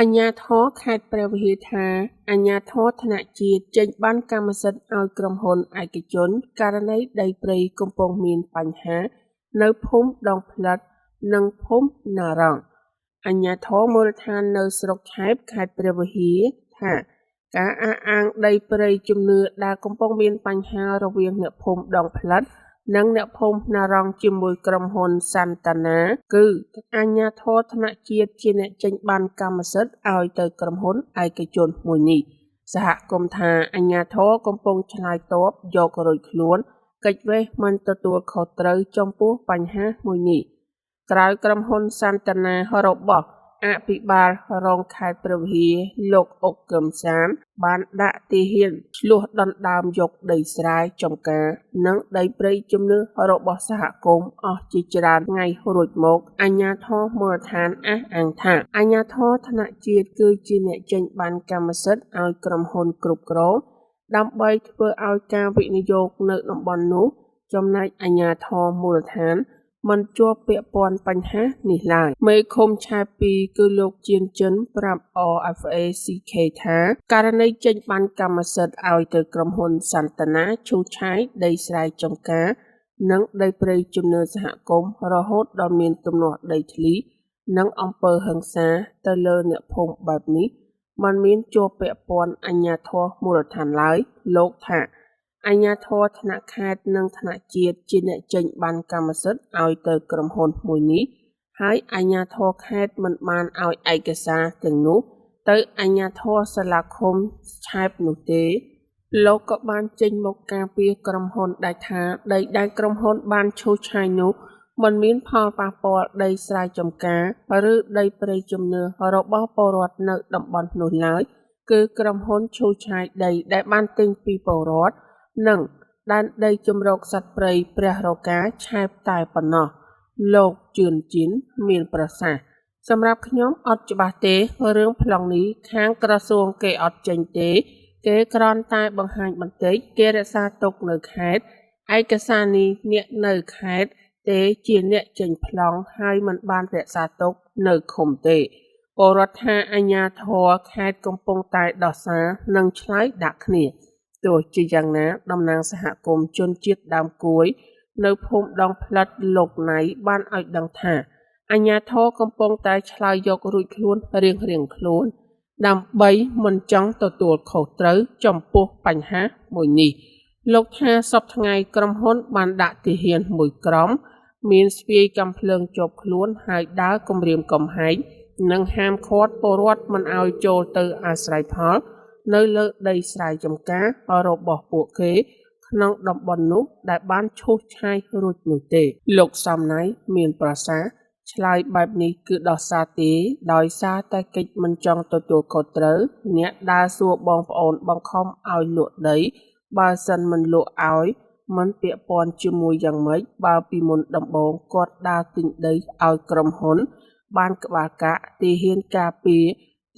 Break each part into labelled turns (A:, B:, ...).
A: អាជ្ញាធរខេត្តព្រះវិហារថាអាជ្ញាធរថ្នាក់ជាតិចេញបានកម្មសិទ្ធិឲ្យក្រុមហ៊ុនឯកជនករណីដីព្រៃកំពុងមានបញ្ហានៅភូមិដងផ្លិតនិងភូមិណារងអាជ្ញាធរមូលដ្ឋាននៅស្រុកឆែបខេត្តព្រះវិហារថាការអះអាងដីព្រៃជំនឿដែលកំពុងមានបញ្ហារវាងអ្នកភូមិដងផ្លិតនិងអ្នកភូមិណារងជាមួយក្រុមហ៊ុនសន្តានាគឺអាជ្ញាធរថ្នាក់ជាតិជាអ្នកចេញបានកម្មសិទ្ធិឲ្យទៅក្រុមហ៊ុនឯកជនមួយនេះសហគមន៍ថាអាជ្ញាធរកំពុងឆ្លើយតបយករួចខ្លួនកិច្ចវេះមិនទទួលខុសត្រូវចំពោះបញ្ហាមួយនេះក្រោយក្រុមហ៊ុនសន្តានារបស់អភិបាលរងខេត្តព្រះវិហារលោកអុកកឹមសានបានដាក់ទាហានឆ្លោះដណ្ដើមយកដីស្រែចម្ការនិងដីព្រៃជំនឿរបស់សហគមន៍អស់ជាច្រើនថ្ងៃរួចមកអាជ្ញាធរមូលដ្ឋានអះអាងថាអាជ្ញាធរថ្នាក់ជាតិគឺជាអ្នកចេញបានកម្មសិទ្ធិឲ្យក្រុមហ៊ុនគ្រប់គ្រងដើម្បីធ្វើឲ្យការវិនិយោគនៅតំបន់នោះចំណែកអាជ្ញាធរមូលដ្ឋានមិនជាប់ពាក់ព័ន្ធបញ្ហានេះឡើយមេឃុំឆែប2គឺលោកជៀនចិនប្រាប់ RFA-CK ថាករណីចេញបានកម្មសិទ្ធិឲ្យទៅក្រុមហ៊ុនសន្តានាឈូឆាយដីស្រែចម្ការនិងដីព្រៃជំនឿសហគមន៍រហូតដល់មានទំនាស់ដីធ្លីនិងអំពើហិង្សាទៅលើអ្នកភូមិបែបនេះมันមានជាប់ពាក់ព័ន្ធអាជ្ញាធរមូលដ្ឋានឡើយលោកថាអាជ្ញាធរថ្នាក់ខេត្តនិងថ្នាក់ជាតិជាអ្នកចេញបានកម្មសិទ្ធិឲ្យទៅក្រុមហ៊ុនមួយនេះហើយអាជ្ញាធរខេត្តមិនបានឲ្យឯកសារទាំងនោះទៅអាជ្ញាធរសាលាឃុំឆែបនោះទេលោកក៏បានចេញមកការពារក្រុមហ៊ុនដែលថាដីដែលក្រុមហ៊ុនបានឈូសឆាយនោះមិនមានផលប៉ះពាល់ដីស្រែចម្ការឬដីព្រៃជំនឿរបស់ពលរដ្ឋនៅតំបន់នោះឡើយគឺក្រុមហ៊ុនឈូសឆាយដីដែលបានទិញពីពលរដ្ឋនិងដែនដីជំរកសត្វព្រៃព្រះរកាឆែបតែប៉ុណ្ណោះលោកជឿនជីនមានប្រសាសន៍សម្រាប់ខ្ញុំអត់ច្បាស់ទេរឿងប្លង់នេះខាងក្រសួងគេអត់ចេញទេគេគ្រាន់តែបង្ហាញបន្តិចគេរក្សាទុកនៅខេត្តឯកសារនេះអ្នកនៅខេត្តទេជាអ្នកចេញប្លង់ហើយមិនបានរក្សាទុកនៅឃុំទេពលរដ្ឋថាអាជ្ញាធរខេត្តកំពុងតែដោះសារនិងឆ្លើយដាក់គ្នាទោះជាយ៉ាងណាតំណាងសហគមន៍ជនជាតិដើមគួយនៅភូមិដងផ្លិតលោកណៃបានឲ្យដឹងថាអាជ្ញាធរកំពុងតែឆ្លើយយករួចខ្លួនរៀងខ្លួនដើម្បីមិនចង់ទទួលខុសត្រូវចំពោះបញ្ហាមួយនេះលោកថាសប្តាហ៍ថ្ងៃក្រុមហ៊ុនបានដាក់ទាហានមួយក្រុមមានស្ពាយកាំភ្លើងជាប់ខ្លួនហើយដើរគំរាមកំហែងនិងហាមឃាត់ពលរដ្ឋមិនឲ្យចូលទៅអាស្រ័យផលនៅលើដីស្រែចម្ការរបស់ពួកគេក្នុងតំបន់នោះដែលបានឈូសឆាយរួចនោះទេលោកសំណៃមានប្រសាសន៍ឆ្លើយបែបនេះគឺដោះសារទេដោយសារតែកិច្ចមិនចង់ទទួលខុសត្រូវអ្នកដើរសួរបងប្អូនបង្ខំឲ្យលក់ដីបើសិនមិនលក់ឲ្យមិនពាក់ព័ន្ធជាមួយយ៉ាងម៉េចបើពីមុនដំបូងគាត់ដើរទិញដីឲ្យក្រុមហ៊ុនបានក្បាលកាក់ទាហានការពារ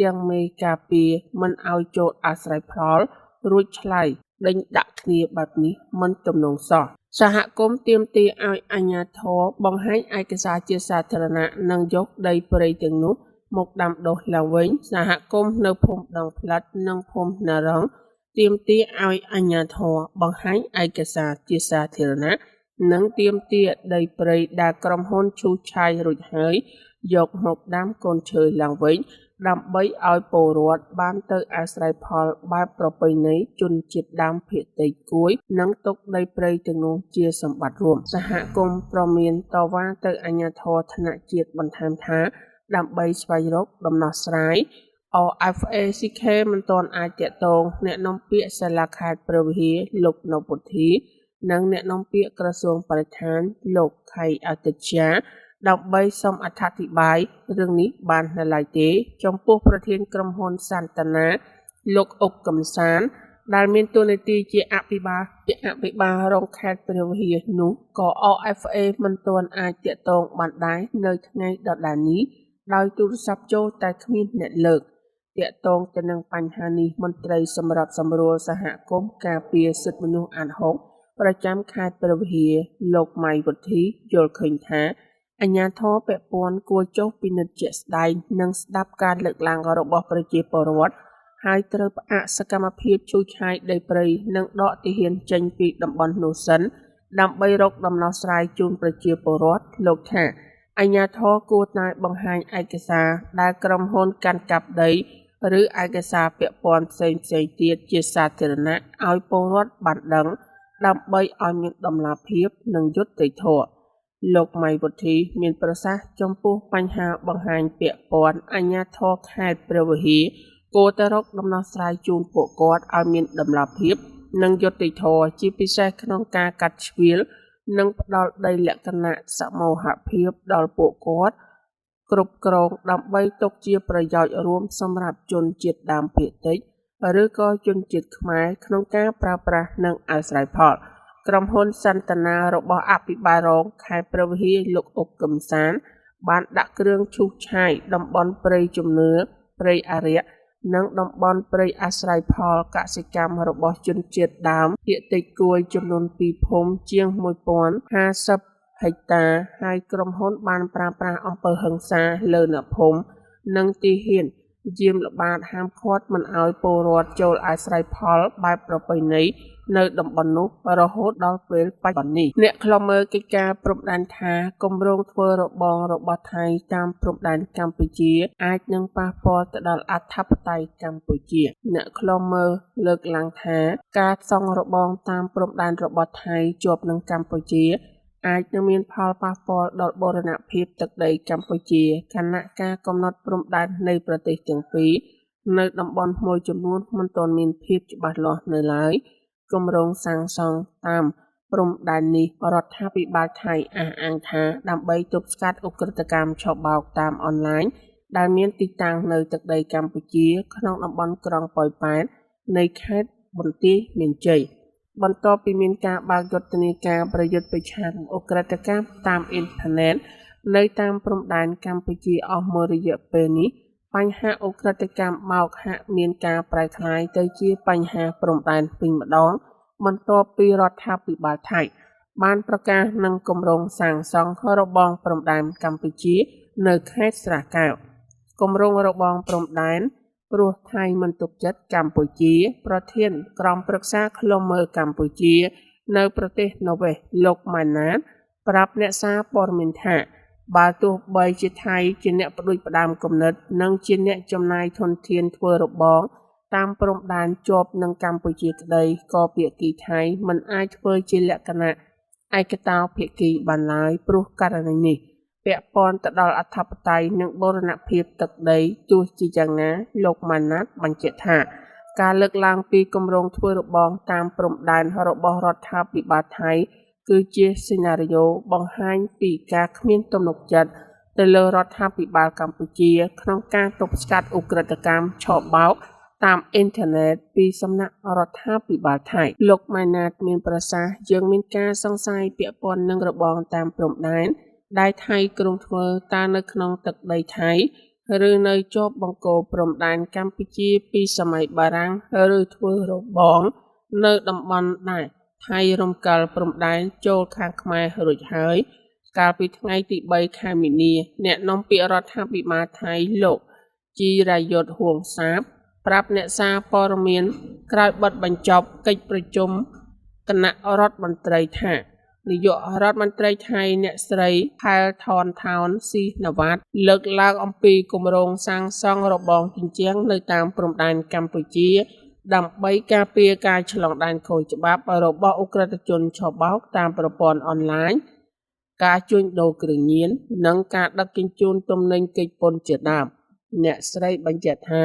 A: ទាំងមេការពារមិនឲ្យចូលអាស្រ័យផលរួចឆ្លៃដេញដាក់គ្នាបែបនេះមិនទំនងសោះសហគមន៍ទាមទារឲ្យអាជ្ញាធរបង្ហាញឯកសារជាសាធារណៈនិងយកដីព្រៃទាំងនោះមកដាំដុះឡើងវិញសហគមន៍នៅភូមិដងផ្លិតនិងភូមិណារងទាមទារឲ្យអាជ្ញាធរបង្ហាញឯកសារជាសាធារណៈនិងទាមទារដីព្រៃដែលក្រុមហ៊ុនឈូសឆាយរួចហើយយកមកដាំកូនឈើឡើងវិញដើម្បីឲ្យពលរដ្ឋបានទៅអាស្រ័យផលបែបប្រពៃណីជនជាតិដើមភាគតិចគួយនិងទុកដីព្រៃទាំងនោះជាសម្បត្តិរួមសហគមន៍ប្រមានតវ៉ាទៅអាជ្ញាធរថ្នាក់ជាតិបន្ថែមថាដើម្បីស្វែងរកដំណោះស្រាយRFA-CK មិនទាន់អាចតាក់ទងអ្នកនាំពាក្យសាលាខេត្តព្រះវិហារលោកនៅពុទ្ធីនិងអ្នកនាំពាក្យក្រសួងបរិស្ថានលោកខៃអតិជាដើម្បីសូមអធិប្បាយរឿងនេះបាននៅឡើយទេចំពោះប្រធានក្រុមហ៊ុនសន្តានាលោកអុកកំសានដែលមានតួនាទីជាអភិបាលរងខេត្តព្រះវិហារនោះក៏ RFA មិនទាន់អាចតាក់ទងបានដែរនៅថ្ងៃដដែលនេះដោយទូរស័ព្ទចូលតែគ្មានអ្នកលើកតាក់ទងទៅនឹងបញ្ហានេះមន្ត្រីសម្របសម្រួលសហគមន៍ការពារសិទ្ធិមនុស្សអាត់ហុកប្រចាំខេត្តព្រះវិហារលោកម៉ៃវុធីយល់ឃើញថា អាជ្ញាធរពាក់ព័ន្ធគួរចុះពិនិត្យជាក់ស្ដែងនិងស្ដាប់ការលើកឡើងរបស់ប្រជាពលរដ្ឋហើយត្រូវផ្អាកសកម្មភាពឈូសឆាយដីព្រៃនិងដកទាហានចេញពីតំបន់នោះសិនដើម្បីរកដំណោះស្រាយជូនប្រជាពលរដ្ឋលោកថាអាជ្ញាធរគួរតែបង្ហាញឯកសារដែលក្រុមហ៊ុនកាន់កាប់ដីឬឯកសារពាក់ព័ន្ធផ្សេងទៀតជាសាធារណៈឲ្យពលរដ្ឋបានដឹងដើម្បីឲ្យមានតម្លាភាពនិងយុត្តិធម៌លោកម៉ៃវុធី មានប្រសាសន៍ចំពោះបញ្ហាបង្ហាញពាក់ព័ន្ធអាជ្ញាធរខេត្តព្រះវិហារគួរតែរកដំណោះស្រាយជូនពួកគាត់ឲ្យមានតម្លាភាពនិងយុត្តិធម៌ជាពិសេសក្នុងការកាត់ជ្រៀលនិងផ្ដល់ដីលក្ខណៈសមូហភាពដល់ពួកគាត់គ្រប់គ្រងដើម្បីទុកជាប្រយោជន៍រួមសម្រាប់ជនជាតិដើមភាគតិចឬក៏ជនជាតិខ្មែរក្នុងការប្រើប្រាស់និងអាស្រ័យផលក្រុមហ៊ុនសន្តានារបស់អភិបាលរងខេត្តព្រះវិហារលោកអុកកឹមសានបានដាក់គ្រឿងឈូសឆាយតំបន់ព្រៃជំនឿព្រៃអារក្សនិងតំបន់ព្រៃអាស្រ័យផលកសិកម្មរបស់ជនជាតិដើមភាគតិចគួយចំនួន2ភូមិជាង1050ហិកតាហើយក្រុមហ៊ុនបានប្រើប្រាស់អំពើហិង្សាលើអ្នកភូមិនិងទាហានយាមល្បាតហាមឃាត់មិនឲ្យពលរដ្ឋចូលអាស្រ័យផលបែបប្រពៃណីនៅតំបន់នោះរហូតដល់ពេលបច្ចុប្បន្ននេះអ្នកខ្លំមើលកិច្ចការព្រំដែនថាគម្រោងធ្វើរបងរបស់ថៃតាមព្រំដែនកម្ពុជាអាចនឹងប៉ះពាល់ទៅដល់អធិបតេយ្យកម្ពុជាអ្នកខ្លំមើលលើកឡើងថាការសង់របងតាមព្រំដែនរបស់ថៃជាប់នឹងកម្ពុជាអាចនឹងមានផលប៉ះពាល់ដល់បូរណភាពទឹកដីកម្ពុជាខណៈការកំណត់ព្រំដែននៃប្រទេសទាំងពីរនៅតំបន់មួយចំនួនមិនទាន់មានភាពច្បាស់លាស់នៅឡើយគម្រោងសាងសង់តាមព្រំដែននេះរដ្ឋាភិបាលថៃអះអាងថាដើម្បីទប់ស្កាត់ឧក្រិដ្ឋកម្មឆបោកតាមអនឡាញដែលមានទីតាំងនៅទឹកដីកម្ពុជាក្នុងតំបន់ក្រុងប៉ោយប៉ែតនៃខេត្តបន្ទាយមានជ័យបន្ទាប់ពីមានការបើកយុទ្ធនាការប្រយុទ្ធប្រឆាំងឧក្រិដ្ឋកម្មតាមអ៊ីនធឺណិតនៅតាមព្រំដែនកម្ពុជាអស់មួយរយៈពេលនេះបញ្ហាឧក្រិដ្ឋកម្មបោកហាក់មានការប្រែក្លាយទៅជាបញ្ហាព្រំដែនវិញម្ដងបន្ទាប់ពីរដ្ឋាភិបាលថៃបានប្រកាសនឹងគម្រោងសាងសង់របងព្រំដែនកម្ពុជានៅខេត្តស្រះកែវគម្រោងរបងព្រំដែនព្រោះថៃមិនទុកចិត្តកម្ពុជាប្រធានក្រុមប្រឹក្សាឃ្លាំមើលកម្ពុជានៅប្រទេសណូវេសលោកម៉ាណាតប្រាប់អ្នកសារព័ត៌មានថាបើទោះបីជាថៃជាអ្នកផ្ដួចផ្ដើមគំនិតនិងជាអ្នកចំណាយធនធានធ្វើរបងតាមព្រំដែនជាប់នឹងកម្ពុជាក្តីក៏ភាគីថៃមិនអាចធ្វើជាលក្ខណៈឯកតោភាគីបានឡើយព្រោះករណីនេះពាក់ព័ន្ធទៅដល់អធិបតេយ្យនិងបូរណភាពទឹកដីទោះជាយ៉ាងណាលោកម៉ាណាតបញ្ជាក់ថាការលើកឡើងពីគម្រោងធ្វើរបងតាមព្រំដែនរបស់រដ្ឋាភិបាលថៃគឺជាសេណារីយ៉ូបង្ហាញពីការគ្មានទំនុកចិត្តទៅលើរដ្ឋាភិបាលកម្ពុជាក្នុងការទប់ស្កាត់ឧក្រិដ្ឋកម្មឆបោកតាមអ៊ីនធឺណិតពីសំណាក់រដ្ឋាភិបាលថៃលោកម៉ាណាតមានប្រសាសន៍យើងមានការសង្ស័យពាក់ព័ន្ធនឹងរបងតាមព្រំដែនដែលថៃក្រុងធ្វើតើនៅក្នុងទឹកដីថៃឬនៅជាប់បង្គោលព្រំដែនកម្ពុជាពីសម័យបារាំងឬធ្វើរបងនៅតំបន់ដែរថៃរំកិលព្រំដែនចូលខាងខ្មែររួចហើយកាលពីថ្ងៃទី3ខែមីនាអ្នកនាំពាក្យរដ្ឋាភិបាលថៃលោកជីរ៉ាយុទ្ធហួងសាបប្រាប់អ្នកសារព័ត៌មានក្រោយបិទបញ្ចប់កិច្ចប្រជុំគណៈរដ្ឋមន្ត្រីថានាយករដ្ឋមន្ត្រីថៃអ្នកស្រីផែលថនថោនស៊ីនវ៉ាតលើកឡើងអំពីគម្រោងសាងសង់របងជញ្ជាំងនៅតាមព្រំដែនកម្ពុជាដើម្បីការពារការឆ្លងដែនខុសច្បាប់របស់ឧក្រិដ្ឋជនឆបោកតាមប្រព័ន្ធអនឡាញការជួញដូរគ្រឿងញៀននិងការដឹកជញ្ជូនទំនិញកិច្ចពន្ធជាដើមអ្នកស្រីបញ្ជាក់ថា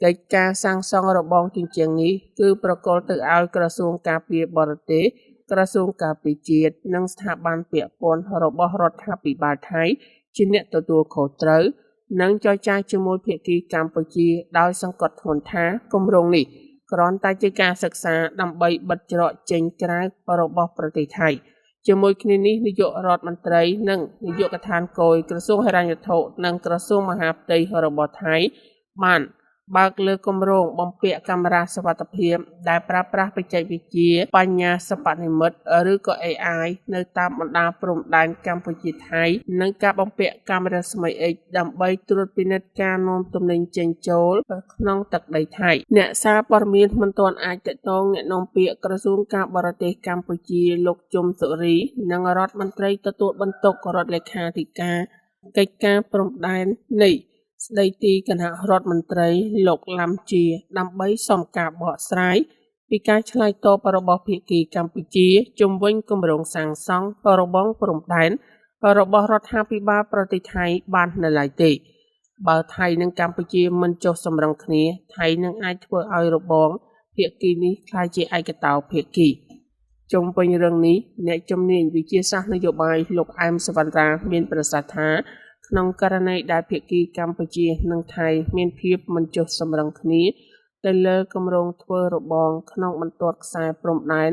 A: កិច្ចការសាងសង់របងជញ្ជាំងនេះគឺប្រកល់ទៅឲ្យក្រសួងការពារបរទេសក្រសួងការពារជាតិនិងស្ថាប័នពាក់ព័ន្ធរបស់រដ្ឋាភិបាលថៃជាអ្នកទទួលខុសត្រូវនិងចរចាជាមួយភាគីកម្ពុជាដោយសង្កត់ធ្ងន់ថាគម្រោងនេះគ្រាន់តែជាការសិក្សាដើម្បីបិទច្រកចេញក្រៅរបស់ប្រទេសថៃជាមួយគ្នានេះនាយករដ្ឋមន្ត្រីនិងនាយកដ្ឋានគយក្រសួងហិរញ្ញវត្ថុនិងក្រសួងមហាផ្ទៃរបស់ថៃបាន បើកលើគម្រោងបំពាក់កាមេរ៉ាសុវត្ថិភាពដែលប្រើប្រាស់បច្ចេកវិទ្យាបញ្ញាសិប្បនិម្មិតឬក៏ AI នៅតាមបណ្ដាព្រំដែនកម្ពុជាថៃនិងការបំពាក់កាមេរ៉ាស្មី X ដើម្បីត្រួតពិនិត្យការនាំទំនិញចេញចូលក្នុងទឹកដីថៃអ្នកសារព័ត៌មានមិនទាន់អាចទាក់ទងអ្នកនាំពាក្យក្រសួងការបរទេសកម្ពុជាលោកជុំសុរីនិងរដ្ឋមន្ត្រីទទួលបន្ទុករដ្ឋលេខាធិការកិច្ចការព្រំដែននៃស្ដីទីគណៈរដ្ឋមន្ត្រីលោកឡាំជាដើម្បីសុំការបកស្រាយពីការឆ្លើយតបរបស់ភាគីកម្ពុជាជុំវិញគម្រោងសាងសង់របងព្រំដែនរបស់រដ្ឋាភិបាលប្រទេសថៃបាននៅឡើយទេបើថៃនិងកម្ពុជាមិនចុះសម្រុងគ្នាថៃនឹងអាចធ្វើឲ្យរបងភាគីនេះក្លាយជាឯកតោភាគីជុំវិញរឿងនេះអ្នកជំនាញវិទ្យាសាស្ត្រនយោបាយលោកអែមសវណ្ណរាមានប្រសាសន៍ថាក្នុងករណីដែលភាគីកម្ពុជានិងថៃមានភាពមិនចុះសម្រុងគ្នាទៅលើគម្រោងធ្វើរបងក្នុងបន្ទាត់ខ្សែព្រំដែន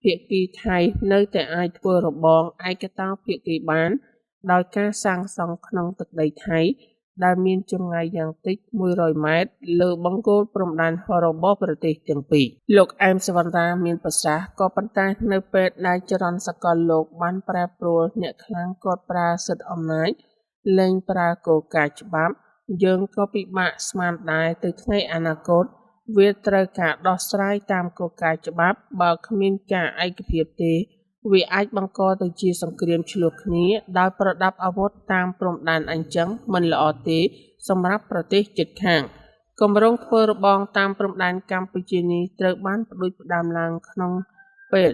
A: ភាគីថៃនៅតែអាចធ្វើរបងឯកតោភាគីបានដោយការសាងសង់ក្នុងទឹកដីថៃដែលមានចម្ងាយយ៉ាងតិច100ម៉ែត្រលើបង្គោលព្រំដែនរបស់ប្រទេសទាំងពីរលោកអែមសវណ្ណរាមានប្រសាសន៍ក៏ប៉ុន្តែនៅពេលដែលចរន្តសកលលោកបានប្រែប្រួលអ្នកខ្លាំងគាត់ប្រើសិទ្ធិអំណាចលែងប្រើគោលការណ៍ច្បាប់យើងក៏ពិបាកស្មានដែរទៅថ្ងៃអនាគតវាត្រូវការដោះស្រាយតាមគោលការណ៍ច្បាប់បើគ្មានការឯកភាពទេវាអាចបង្កទៅជាសង្គ្រាមឆ្លោះគ្នាដោយប្រដាប់អាវុធតាមព្រំដែនអញ្ចឹងមិនល្អទេសម្រាប់ប្រទេសជិតខាងគម្រោងធ្វើរបងតាមព្រំដែនកម្ពុជានេះត្រូវបានផ្ដួចផ្ដើមឡើងក្នុងពេល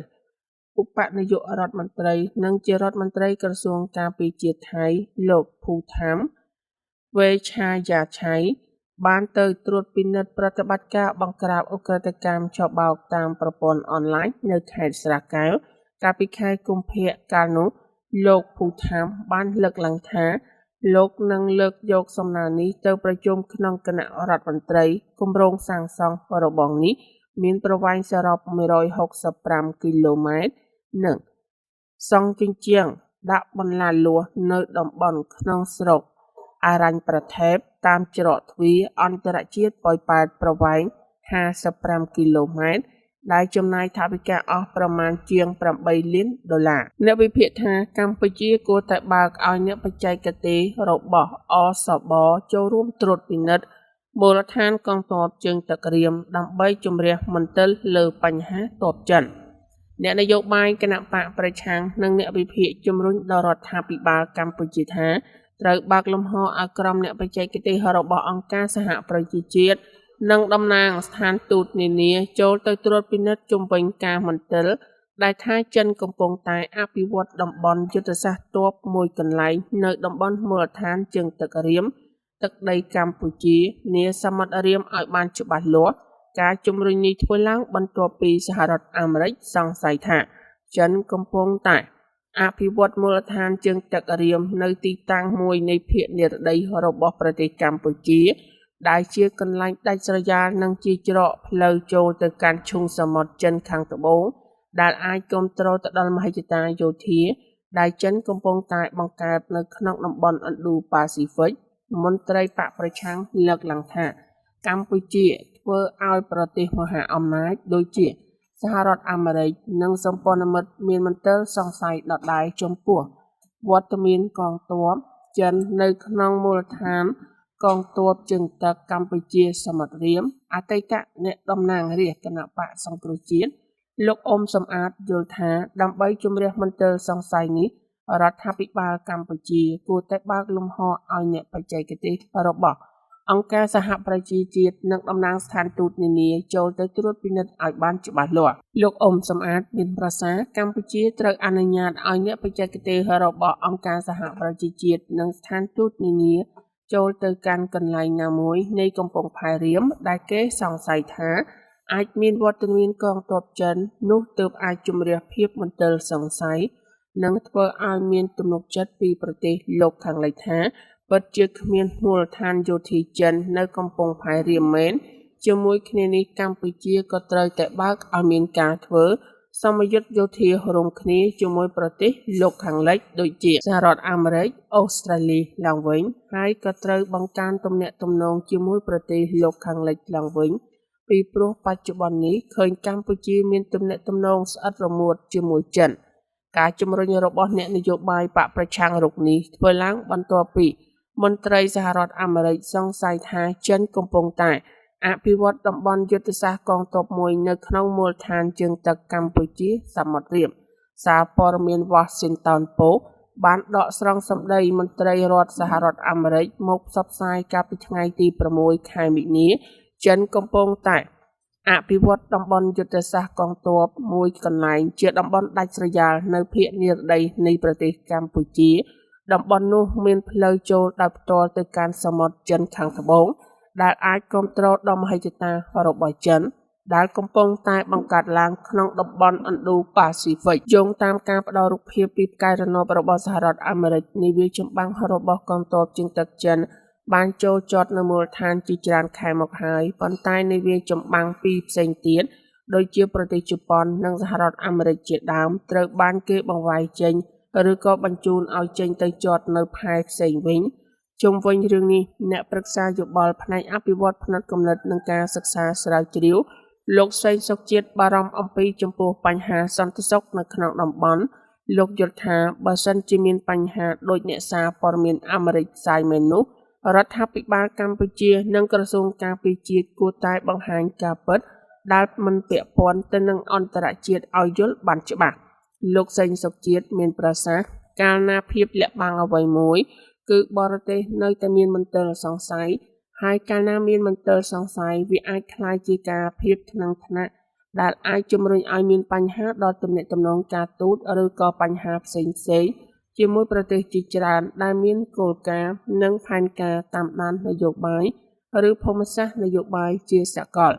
A: ឧបនាយករដ្ឋមន្ត្រីនិងជារដ្ឋមន្ត្រីក្រសួងការពារជាតិថៃលោកភូថាំវេឆាយ៉ាឆៃបានទៅត្រួតពិនិត្យប្រតិបត្តិការបង្ក្រាបឧក្រិដ្ឋកម្មឆបោកតាមប្រព័ន្ធអនឡាញនៅខេត្តស្រះកែវកាលពីខែកុម្ភៈកាលនោះលោកភូថាំបានលើកឡើងថាលោកនឹងលើកយកសំណើនេះទៅប្រជុំក្នុងគណៈរដ្ឋមន្ត្រីគម្រោងសាងសង់របងនេះមានប្រវែងសរុប165គីឡូម៉ែត្រនិងសង់ជញ្ជាំងដាក់បន្លាលួសនៅតំបន់ក្នុងស្រុកអរញ្ញប្រថេបតាមច្រកទ្វារអន្តរជាតិប៉ោយប៉ែតប្រវែង55គីឡូម៉ែត្រដែលចំណាយថវិកាអស់ប្រមាណជាង$8លានអ្នកវិភាគថាកម្ពុជាគួរតែបើកឲ្យអ្នកបច្ចេកទេសរបស់អសបចូលរួមត្រួតពិនិត្យមូលដ្ឋានកងទ័ពជើងទឹករៀមដើម្បីជំរះមន្ទិលលើបញ្ហាទ័ពចិនអ្នកនយោបាយគណៈបកប្រឆាំងនិងអ្នកវិភាគជំរុញដល់រដ្ឋាភិបាលកម្ពុជាថាត្រូវបើកលំហឲ្យក្រុមអ្នកបច្ចេកទេសរបស់អង្គការសហប្រជាជាតិនិងតំណាងស្ថានទូតនានាចូលទៅត្រួតពិនិត្យជុំវិញការមន្ទិលដែលថាចិនកំពុងតែអភិវឌ្ឍតំបន់យុទ្ធសាស្ត្រទ័ពមួយកន្លែងនៅតំបន់មូលដ្ឋានជើងទឹករៀមទឹកដីកម្ពុជានាសមុទ្ររៀមឲ្យបានច្បាស់លាស់ការជំរុញនេះធ្វើឡើងបន្ទាប់ពីសហរដ្ឋអាមេរិកសង្ស័យថាចិនកំពុងតែអភិវឌ្ឍមូលដ្ឋានជើងទឹករៀមនៅទីតាំងមួយនៃភាគនិរដីរបស់ប្រទេសកម្ពុជាដែលជាកន្លែងដាច់ស្រយាលនិងជាច្រកផ្លូវចូលទៅកាន់ឈូងសមុទ្រចិនខាងត្បូងដែលអាចគាំទ្រទៅដល់មហិច្ឆតាយោធាដែលចិនកំពុងតែបង្កើតនៅក្នុងតំបន់ Indo-Pacific មន្ត្រីបកប្រឆាំងលើកឡើងថាកម្ពុជាធ្វើឲ្យប្រទេសមហាអំណាចដូចជាសហរដ្ឋអាមេរិកនិងសម្ព័ន្ធមិត្តមានមន្ទិលសង្ស័យដដែលចំពោះវត្តមានកងទ័ពចិននៅក្នុងមូលដ្ឋានកងទ័ពជើងទឹកកម្ពុជាសមុទ្ររៀមអតីតអ្នកតំណាងរាស្ត្រគណៈបកសង្គ្រោះជាតិលោកអ៊ុំសំអាតយល់ថាដើម្បីជំរះមន្ទិលសង្ស័យនេះរដ្ឋាភិបាលកម្ពុជាគួរតែបើកលំហឲ្យអ្នកបច្ចេកទេសរបស់អង្គការសហប្រជាជាតិនិងតំណាងស្ថានទូតនានាចូលទៅត្រួតពិនិត្យឲ្យបានច្បាស់លាស់លោកអ៊ុំសំអាតមានប្រសាសន៍កម្ពុជាត្រូវអនុញ្ញាតឲ្យអ្នកបច្ចេកទេសរបស់អង្គការសហប្រជាជាតិនិងស្ថានទូតនានាចូលទៅកាន់កន្លែងណាមួយនៃកំពង់ផែរៀមដែលគេសង្ស័យថាអាចមានវត្តមានកងទ័ពចិននោះទើបអាចជំរះភាពមន្ទិលសង្ស័យនិងធ្វើឲ្យមានទំនុកចិត្តពីប្រទេសលោកខាងលិចថាពិតជាគ្មានមូលដ្ឋានយោធាចិននៅកំពង់ផែរៀមមែនជាមួយគ្នានេះកម្ពុជាក៏ត្រូវតែបើកឲ្យមានការធ្វើ សមយុទ្ធយោធារួមគ្នាជាមួយប្រទេសលោកខាងលិចដូចជាសហរដ្ឋអាមេរិក អូស្ត្រាលីឡើងវិញហើយក៏ត្រូវបង្កើនទំនាក់ទំនងជាមួយប្រទេសលោកខាងលិចឡើងវិញពីព្រោះបច្ចុប្បន្ននេះឃើញកម្ពុជាមានទំនាក់ទំនងស្អិតរមួតជាមួយចិនការជំរុញរបស់អ្នកនយោបាយបកប្រឆាំងរុកនេះធ្វើឡើងបន្ទាប់ពីមន្ត្រីសហរដ្ឋអាមេរិកសង្ស័យថាចិនកំពុងតែអភិវឌ្ឍតំបន់យុទ្ធសាស្ត្រកងទ័ពមួយនៅក្នុងមូលដ្ឋានជើងទឹកកម្ពុជាសមុទ្ររៀបសារព័ត៌មាន Washington Post បានដកស្រង់សម្ដីមន្ត្រីរដ្ឋសហរដ្ឋអាមេរិកមកផ្សព្វផ្សាយកាលពីថ្ងៃទី6 ខែមីនាចិនកំពុងតែអភិវឌ្ឍតំបន់យុទ្ធសាស្ត្រកងទ័ពមួយកន្លែងជាតំបន់ដាច់ស្រយាលនៅភាគនិរតីនៃប្រទេសកម្ពុជាតំបន់នោះមានផ្លូវចូលដោយផ្ទាល់ទៅកាន់សមុទ្រចិនខាងត្បូងដែលអាចគ្រប់គ្រងដល់មហិច្ឆតារបស់ចិនដែលកំពុងតែបង្កើតឡើងក្នុងតំបន់ Indo-Pacific យោងតាមការផ្ដល់រូបភាពពីផ្កាយរណបរបស់សហរដ្ឋអាមេរិកនាវាចម្បាំងរបស់កងទ័ពជើងទឹកចិនបានចូលចតនៅមូលដ្ឋានជាច្រើនខែមកហើយប៉ុន្តែនាវាចម្បាំងពីរផ្សេងទៀតដូចជាប្រទេសជប៉ុននិងសហរដ្ឋអាមេរិកជាដើមត្រូវបានគេបង្វែរចេញឬក៏បញ្ជូនឲ្យចេញទៅចតនៅផែផ្សេងវិញជុំវិញរឿងនេះអ្នកប្រឹក្សាយោបល់ផ្នែកអភិវឌ្ឍផ្នែកគំនិតនិងការសិក្សាស្រាវជ្រាវលោកសេងសុខជាតិបារម្ភអំពីចំពោះបញ្ហាសន្តិសុខនៅក្នុងតំបន់លោកយល់ថាបើសិនជាមានបញ្ហាដូចអ្នកសារព័ត៌មានអាមេរិកផ្សាយមែននោះរដ្ឋាភិបាលកម្ពុជានិងក្រសួងការពារជាតិគួរតែបង្ហាញការពិតដែលមិនពាក់ព័ន្ធទៅនឹងអន្តរជាតិឲ្យយល់បានច្បាស់លោកសេងសុខជាតិមានប្រសាសន៍កាលណាភាពលាក់បាំងអ្វីមួយគឺបរទេសនៅតែមានមន្ទិលសង្ស័យហើយកាលណាមានមន្ទិលសង្ស័យវាអាចក្លាយជាការភាពថ្នាំងថ្នាក់ដែលអាចជំរុញឲ្យមានបញ្ហាដល់ទំនាក់ទំនងការទូតឬក៏បញ្ហាផ្សេងៗជាមួយប្រទេសជាច្រើនដែលមានគោលការណ៍និងផែនការតាមដាននយោបាយឬភូមិសាស្ត្រនយោបាយជាសកល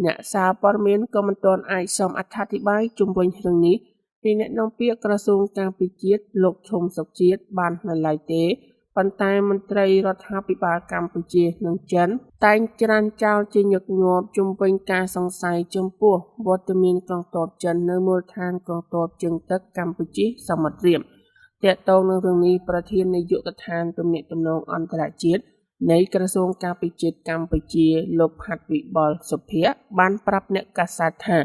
A: អ្នកសារព័ត៌មានក៏មិនទាន់អាចសមអត្ថាធិប្បាយជុំវិញរឿងនេះពីអ្នកនាំពាក្យក្រសួងការពារជាតិលោកឈុំសុខជាតិបាននៅឡើយទេប៉ុន្តែមន្ត្រីរដ្ឋាភិបាលកម្ពុជានិងចិនតែងច្រានចោលជាញឹកញាប់ជុំវិញការសង្ស័យចំពោះវត្តមានកងទ័ពចិននៅមូលដ្ឋានកងទ័ពជើងទឹកកម្ពុជាសមុទ្ររៀបទាក់ទងនឹងរឿងនេះប្រធាននាយកដ្ឋានទំនាក់ទំនងអន្តរជាតិនៃក្រសួងការពារជាតិកម្ពុជាលោកផាត់វិបុលសុភ័ក្របានប្រាប់អ្នកកាសែតថា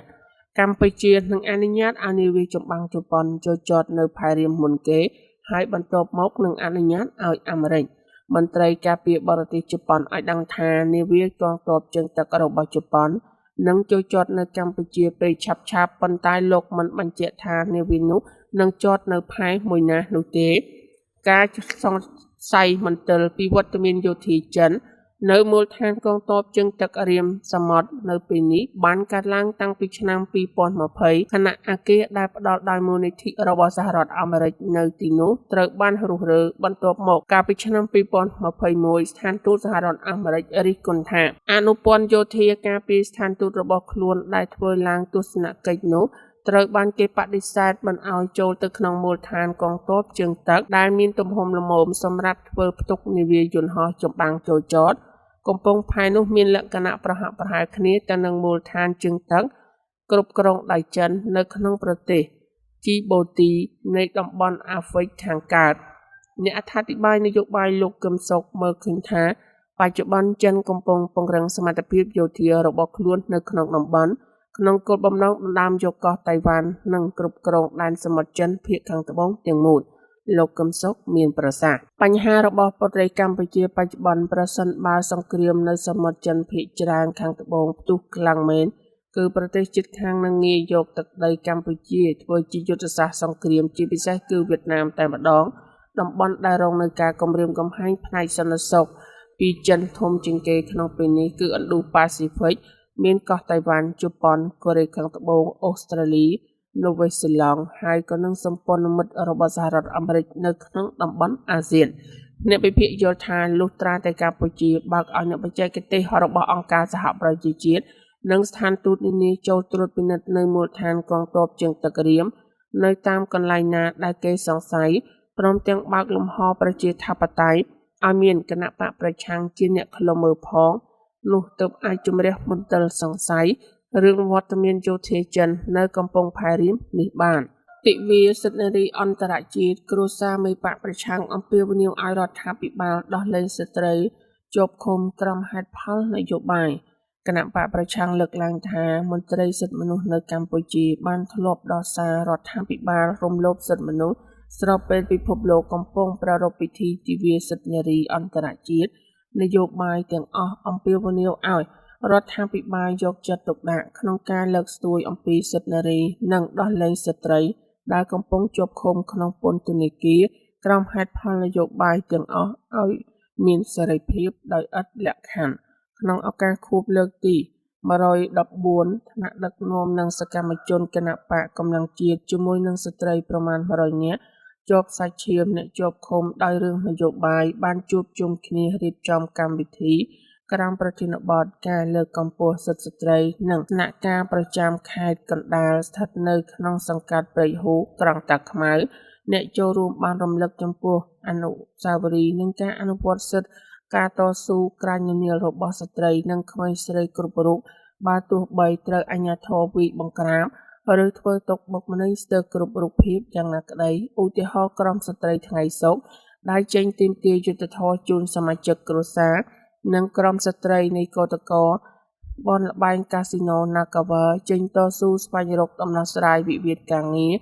A: កម្ពុជានឹងអនុញ្ញាតឲ្យនាវាចម្បាំងជប៉ុនចូលចតនៅផែរៀមមុនគេហើយបន្ទាប់មកនឹងអនុញ្ញាតឲ្យអាមេរិកមន្ត្រីការពារបរទេសជប៉ុនឲ្យដឹងថានាវាកងទ័ពជើងទឹករបស់ជប៉ុននឹងចូលចតនៅកម្ពុជាពេលឆាប់ៗប៉ុន្តែលោកមិនបញ្ជាក់ថានាវានោះនឹងចតនៅផែមួយណានោះទេការសង្ស័យមន្ទិលពីវត្តមានយោធាចិននៅមូលដ្ឋានកងទ័ពជើងទឹករៀមសមុទ្រនៅពេលនេះបានកើតឡើងតាំងពីឆ្នាំ2020ខណៈអគារដែលផ្ដល់ដោយមូលនិធិរបស់សហរដ្ឋអាមេរិកនៅទីនោះត្រូវបានរុះរើបន្ទាប់មកកាលពីឆ្នាំ2021ស្ថានទូតសហរដ្ឋអាមេរិករិះគន់ថាអនុព័ន្ធយោធាការពារស្ថានទូតរបស់ខ្លួនដែលធ្វើឡើងទស្សនកិច្ចនោះត្រូវបានគេបដិសេធមិនឲ្យចូលទៅក្នុងមូលដ្ឋានកងទ័ពជើងទឹកដែលមានទំហំល្មមសម្រាប់ធ្វើផ្ទុកនាវាយន្តហោះចម្បាំងចូលចតកំពង់ផែនោះមានលក្ខណៈប្រហាក់ប្រហែលគ្នាទៅនឹងមូលដ្ឋានជើងទឹកគ្រប់គ្រងដោយចិននៅក្នុងប្រទេសជីបូទីនៃតំបន់អាហ្វ្រិកខាងកើតអ្នកអត្ថាធិប្បាយនយោបាយលោកកឹមសុខមើលឃើញថាបច្ចុប្បន្នចិនកំពុងពង្រឹងសមត្ថភាពយោធារបស់ខ្លួននៅក្នុងតំបន់ក្នុងគោលបំណងដណ្ដើមយកកោះតៃវ៉ាន់និងគ្រប់គ្រងដែនសមុទ្រចិនភាគខាងត្បូងទាំងមូលលោកកឹមសុខមានប្រសាសន៍បញ្ហារបស់ប្រទេសកម្ពុជាបច្ចុប្បន្នប្រសិនបើសង្គ្រាមនៅសមុទ្រចិនភាគច្រើនខាងត្បូងផ្ទុះខ្លាំងមែនគឺប្រទេសជិតខាងនឹងងាយយកទឹកដីកម្ពុជាធ្វើជាយុទ្ធសាស្ត្រសង្គ្រាមជាពិសេសគឺវៀតណាមតែម្ដងតំបន់ដែលរងនឹងការគំរាមកំហែងផ្នែកសន្តិសុខពីចិនធំជាងគេក្នុងពេលនេះគឺ Indo-Pacific មានកោះតៃវ៉ាន់ជប៉ុនកូរ៉េខាងត្បូងអូស្ត្រាលីនូវេសេឡង់ហើយក៏នឹងសម្ព័ន្ធមិត្តរបស់សហរដ្ឋអាមេរិកនៅក្នុងតំបន់អាស៊ានអ្នកវិភាគយល់ថាលុះត្រាតែកម្ពុជាបើកឲ្យអ្នកបច្ចេកទេសរបស់អង្គការសហប្រជាជាតិនិងស្ថានទូតនានាចូលត្រួតពិនិត្យនៅមូលដ្ឋានកងទ័ពជើងទឹករៀមនៅតាមកន្លែងណាដែលគេសង្ស័យព្រមទាំងបើកលំហប្រជាធិបតេយ្យឲ្យមានគណៈបកប្រឆាំងជាអ្នកខ្លុំមើលផងនោះទើបអាចជំរះមន្ទិលសង្ស័យ រឿងវត្តមានយោធាចិននៅកំពង់ផែរៀមនេះបានទិវាសិទ្ធិនារីអន្តរជាតិគ្រួសារមេបកប្រឆាំងអំពាវនាវឲ្យរដ្ឋាភិបាលដោះលែងស្ត្រីជាប់ឃុំក្រោមហេតុផលនយោបាយគណៈបកប្រឆាំងលើកឡើងថាមន្ត្រីសិទ្ធិមនុស្សនៅកម្ពុជាបានធ្លាប់ដោះសាររដ្ឋាភិបាលរំលោភសិទ្ធិមនុស្សស្របពេលពិភពលោកកំពុងប្រារព្ធពិធីទិវាសិទ្ធិនារីអន្តរជាតិនយោបាយទាំងអស់អំពាវនាវឲ្យរដ្ឋាភិបាលយកចិត្តទុកដាក់ក្នុងការលើកស្ទួយអំពីសិទ្ធិនារីនិងដោះលែងស្ត្រីដែលកំពុងជាប់ឃុំក្នុងពន្ធនាគារក្រោមហេតុផលនយោបាយទាំងអស់ឲ្យមានសេរីភាពដោយឥតលក្ខខណ្ឌក្នុងឱកាសខួបលើកទី114ថ្នាក់ដឹកនាំនិងសកម្មជនគណបកកម្លាំងជាតិជាមួយនឹងស្ត្រីប្រមាណ100នាក់ជាប់សាច់ឈាមអ្នកជាប់ឃុំដោយរឿងនយោបាយបានជួបជុំគ្នារៀបចំកម្មវិធីក្រោមប្រធានបទការលើកកម្ពស់សិទ្ធិស្ត្រីនិងស្នាក់ការប្រចាំខេត្តកណ្ដាលស្ថិតនៅក្នុងសង្កាត់ព្រៃហ៊ូត្រង់តាខ្មៅអ្នកចូលរួមបានរំលឹកចំពោះអនុស្សាវរីយ៍និងការអនុវត្តសិទ្ធិការតស៊ូក្រាញញញើសរបស់ស្ត្រីនិងក្មេងស្រីគ្រប់រូបបើទោះបីត្រូវអាជ្ញាធរវាយបង្ក្រាបឬធ្វើទុកបុកម្នេញស្ទើរគ្រប់រូបភាពយ៉ាងណាក្តីឧទាហរណ៍ក្រុមស្ត្រីថ្ងៃសុខដែលចេញទាមទារយុត្តិធម៌ជូនសមាជិកគ្រួសារនិងក្រុមស្ត្រីនៃកតកបនលបែងកាស៊ីណូ Nagavel ចេញតស៊ូស្វែងរកដំណោះស្រាយវិវាទការងារ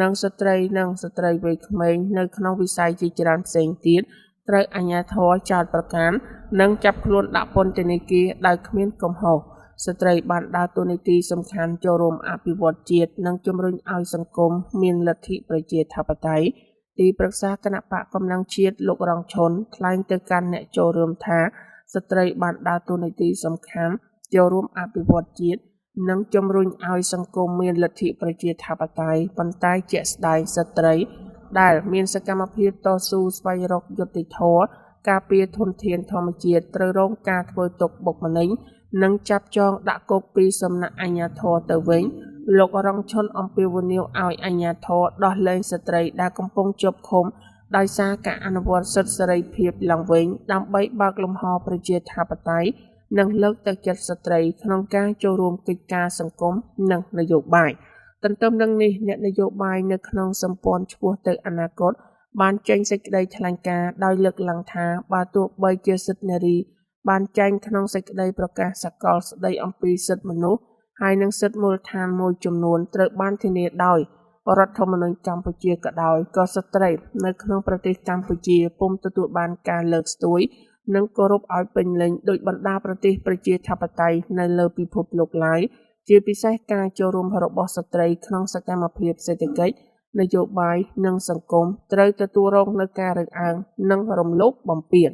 A: និងស្ត្រីវ័យក្មេងនៅក្នុងវិស័យជាច្រើនផ្សេងទៀតត្រូវអាជ្ញាធរចោទប្រកាន់និងចាប់ខ្លួនដាក់ពន្ធនាគារដោយគ្មានកំហុសស្ត្រីបានដើរតួនាទីសំខាន់ចូលរួមអភិវឌ្ឍជាតិនិងជំរុញឲ្យសង្គមមានលទ្ធិប្រជាធិបតេយ្យទីប្រឹក្សាគណៈបកកម្លាំងជាតិលោករងឈុនថ្លែងទៅកាន់អ្នកចូលរួមថាស្ត្រីបានដើរតួនាទីសំខាន់ចូលរួមអភិវឌ្ឍជាតិនិងជំរុញឲ្យសង្គមមានលទ្ធិប្រជាធិបតេយ្យប៉ុន្តែជាក់ស្ដែងស្ត្រីដែលមានសកម្មភាពតស៊ូស្វែងរកយុត្តិធម៌ការពារធនធានធម្មជាតិត្រូវរងការធ្វើទុកបុកម្នេញនិងចាប់ចងដាក់គុកពីសំណាក់អាជ្ញាធរទៅវិញលោករងឈុនអំពាវនាវឲ្យអាជ្ញាធរដោះលែងស្ត្រីដែលកំពុងជាប់ឃុំដោយសារការអនុវត្តសិទ្ធិសេរីភាពឡើងវិញដើម្បីបើកលំហប្រជាធិបតេយ្យនិងលើកទឹកចិត្តស្ត្រីក្នុងការចូលរួមកិច្ចការសង្គមនិងនយោបាយទន្ទឹមនឹងនេះអ្នកនយោបាយនៅក្នុងសម្ព័ន្ធឆ្ពោះទៅអនាគតបានចេញសេចក្តីថ្លែងការណ៍ដោយលើកឡើងថាបើទោះបីជាសិទ្ធិនារីបានចែងក្នុងសេចក្តីប្រកាសសកលស្តីអំពីសិទ្ធិមនុស្សហើយនិងសិទ្ធិមូលដ្ឋានមួយចំនួនត្រូវបានធានាដោយរដ្ឋធម្មនុញ្ញកម្ពុជាក៏ដោយក៏ស្ត្រីនៅក្នុងប្រទេសកម្ពុជាពុំទទួលបានការលើកស្ទួយនិងគោរពឲ្យពេញលេញដោយបណ្ដាប្រទេសប្រជាធិបតេយ្យនៅលើពិភពលោកឡើយជាពិសេសការចូលរួមរបស់ស្ត្រីក្នុងសកម្មភាពសេដ្ឋកិច្ចនយោបាយនិងសង្គមត្រូវទទួលរងនូវការរើសអើងនិងរំលោភបំពាន